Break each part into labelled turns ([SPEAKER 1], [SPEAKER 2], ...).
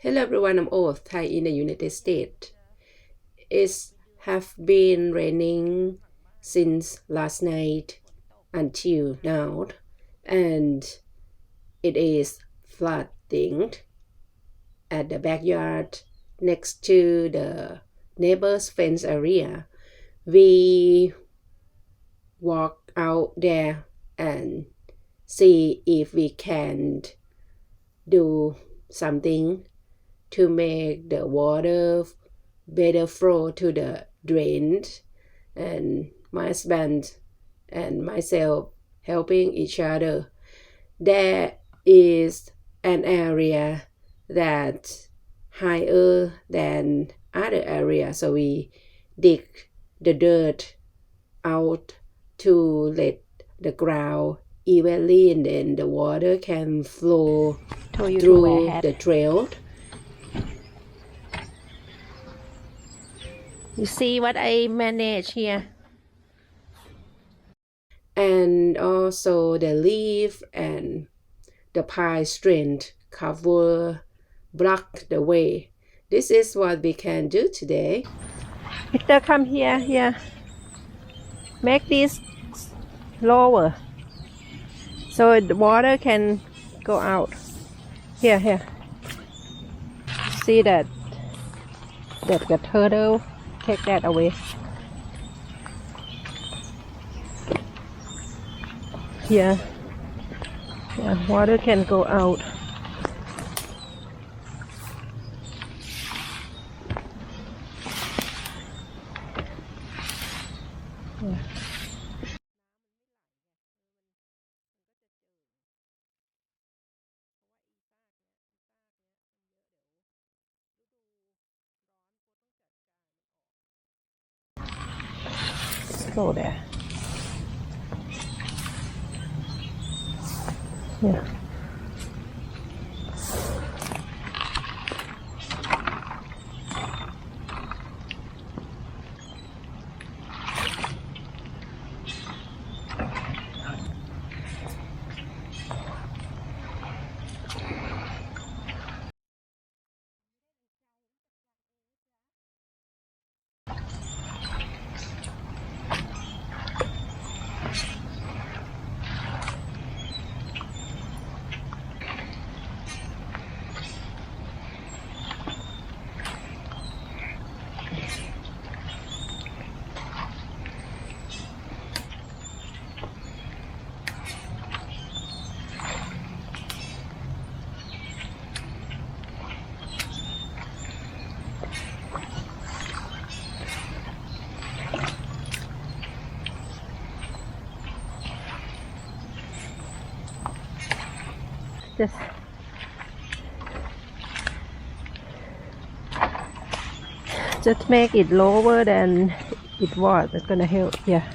[SPEAKER 1] Hello everyone, I'm Oath, Thai in the United States. It have been raining since last night until now, and it is flooding at the backyard next to the neighbor's fence area. We walk out there and see if we can do something to make the water better flow to the drains, and my husband and myself helping each other. There is an area that higher than other area, so we dig the dirt out to let the ground evenly, and then the water can flow through the trail.
[SPEAKER 2] You see what I manage here.
[SPEAKER 1] And also the leaf and the pine strength block the way. This is what we can do today.
[SPEAKER 2] Victor, come here. Make this lower so the water can go out. Here. See that the turtle. Take that away. Here. Yeah, water can go out. Yeah. Go there. Yeah. Just make it lower than it was. That's gonna help. Yeah.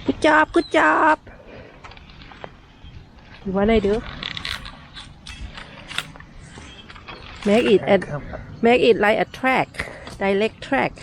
[SPEAKER 2] Good job. What I do? Make it like a track, direct track.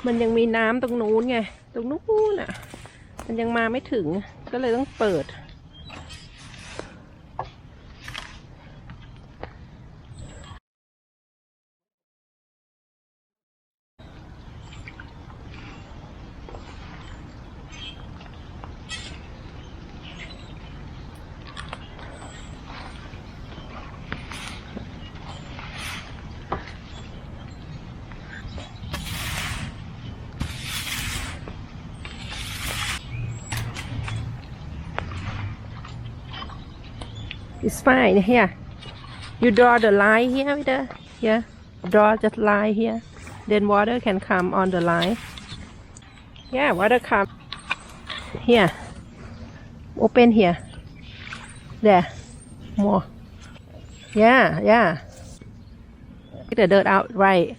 [SPEAKER 2] มันยังมีน้ำตรงนู้นไงตรงนู้นอ่ะมันยังมาไม่ถึงก็เลยต้องเปิดIt's fine here. You draw the line here with the here. Draw just line here. Then water can come on the line. Yeah, water come. Here. Open here. There. More. Yeah, yeah. Get the dirt out, right.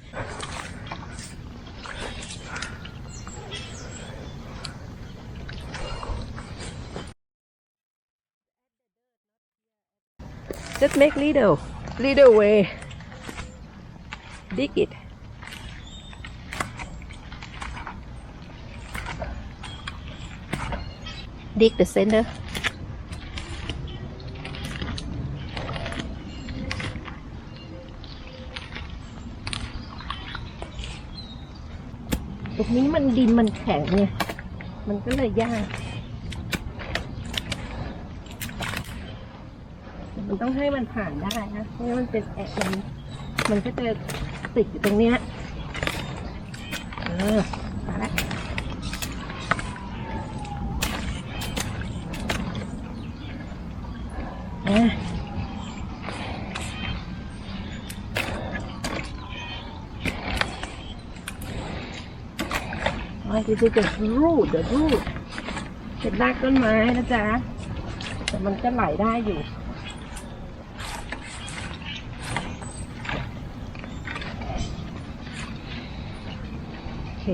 [SPEAKER 2] Just make little way. Dig it. Dig the center.ตรงนี้มันดินมันแข็งไงมันก็เลยยากมันต้องให้มันผ่านได้นะเพราะงั้นมันเป็นแอะมันก็จะติดอยู่ตรงเนี้ยมาแล้วที่จะรูดเป็นรากต้นไม้นะจ๊ะแต่มันจะไหลได้อยู่โอเค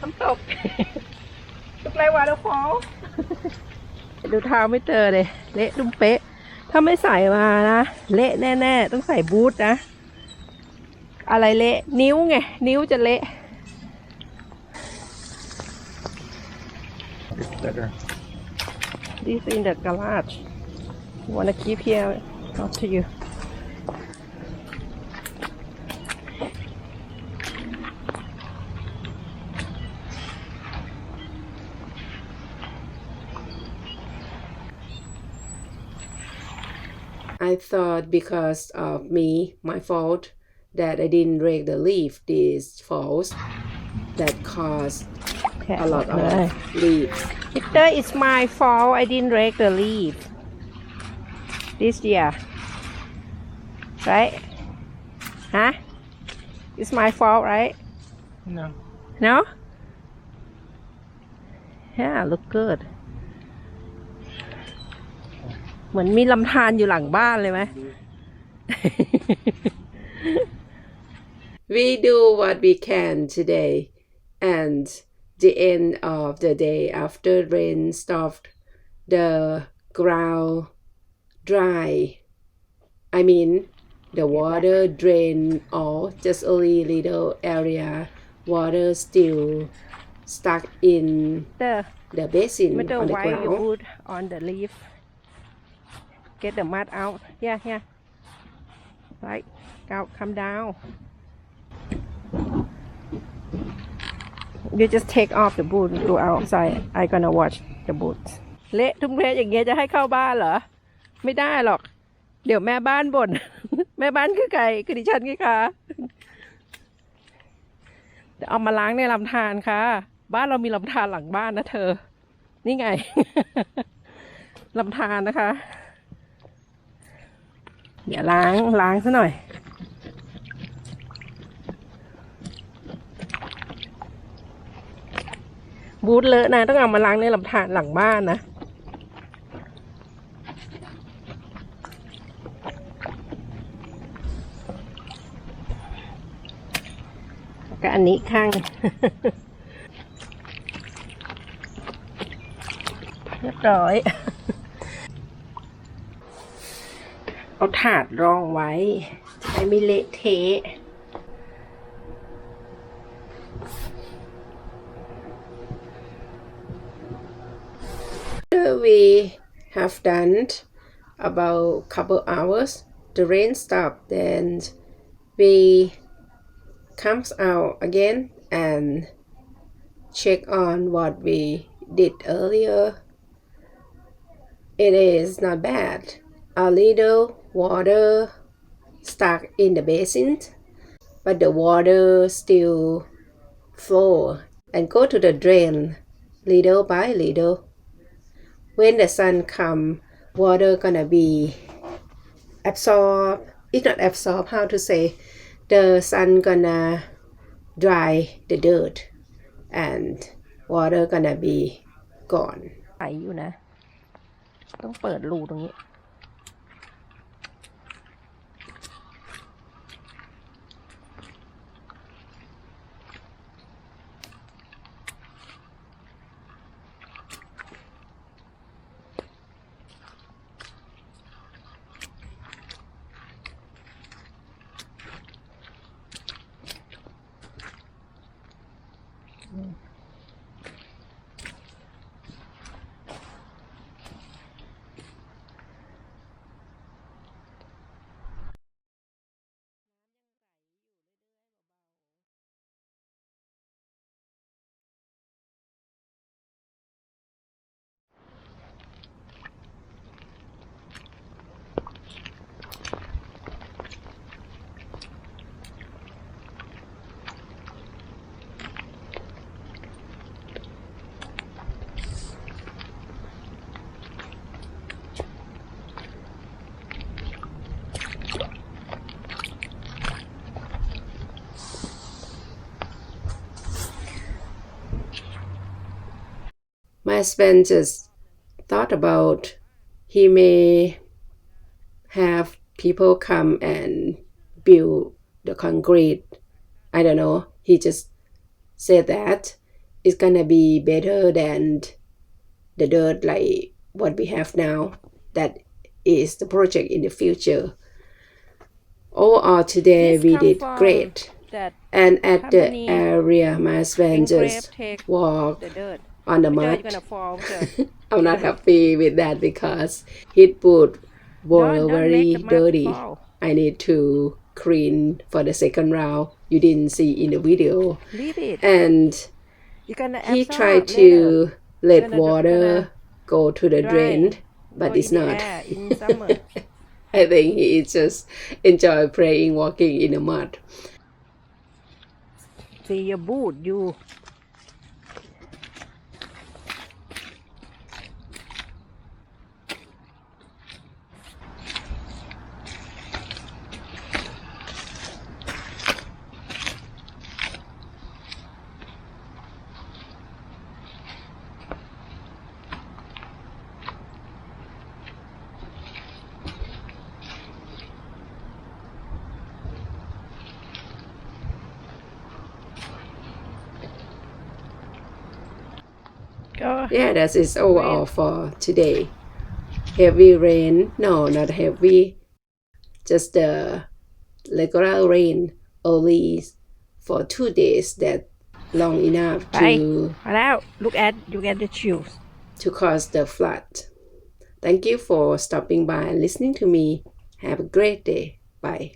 [SPEAKER 2] น้ำตกตกไรวะเดี๋ยวฟอดูเท้าไม่เจอเลยเละดุ้มเป๊ะถ้าไม่ใส่มานะเละแน่ๆต้องใส่บูทนะอะไรเละนิ้วไงนิ้วจะเละ
[SPEAKER 3] Better.
[SPEAKER 2] This in the garage. You wanna keep here? Up to you.
[SPEAKER 1] I thought because of me, my fault, that I didn't rake the leaf this falls that caused a lot of leaves.
[SPEAKER 2] It's my fault. I didn't rake the leaf this year. Right? Huh? It's my fault, right?
[SPEAKER 3] No.
[SPEAKER 2] No? Yeah, look good. เหมือนมีลำธารอยู่หลังบ้านเลยไหม
[SPEAKER 1] We do what we can today, and the end of the day after rain stopped, the ground dry. I mean, the water drained all, just only little area water still stuck in the basin on the
[SPEAKER 2] why you
[SPEAKER 1] ground.
[SPEAKER 2] put on the leaf. Get the mud out. Yeah. Right. Come down. You just take off the boot and go outside. I gonna watch the boots. เละทุ่มเทอย่างเงี้ยจะให้เข้าบ้านเหรอ ไม่ได้หรอก เดี๋ยวแม่บ้านบ่น แม่บ้านคือใครคือดิฉันไงคะจะเอามาล้างในลำธารค่ะ บ้านเรามีลำธารหลังบ้านนะเธอ นี่ไง ลำธารนะคะ เดี๋ยวล้างซะหน่อยบูทเลอะนะต้องเอามาล้างในลำธารหลังบ้านนะก็อันนี้ข้าง เรียบร้อย เอาถาดรองไว้จะได้ไม่เละเทะ
[SPEAKER 1] We have done about couple hours. The rain stopped, then we comes out again and check on what we did earlier. It is not bad. A little water stuck in the basin, but the water still flow and go to the drain little by little. When the sun come, water gonna be absorb. It's not absorb, how to say, the sun gonna dry the dirt and water gonna be gone.
[SPEAKER 2] ไหลอยู่นะ ต้องเปิดรูตรงนี้
[SPEAKER 1] My husband just thought about he may have people come and build the concrete. I don't know. He just said that it's gonna be better than the dirt like what we have now. That is the project in the future. Overall today we did great. And at the area my husband just walked on the mud. I'm not happy with that because his boot were very dirty. I need to clean for the second round. You didn't see in the video. And he tried to let water go to the drain, but it's not. I think he just enjoy playing walking in the mud.
[SPEAKER 2] See your boot, you.
[SPEAKER 1] Yeah, that is all for today. Heavy rain, no, not heavy, just the regular rain only for 2 days, that long enough
[SPEAKER 2] look at the shoes
[SPEAKER 1] to cause the flood. Thank you for stopping by and listening to me. Have a great day. Bye.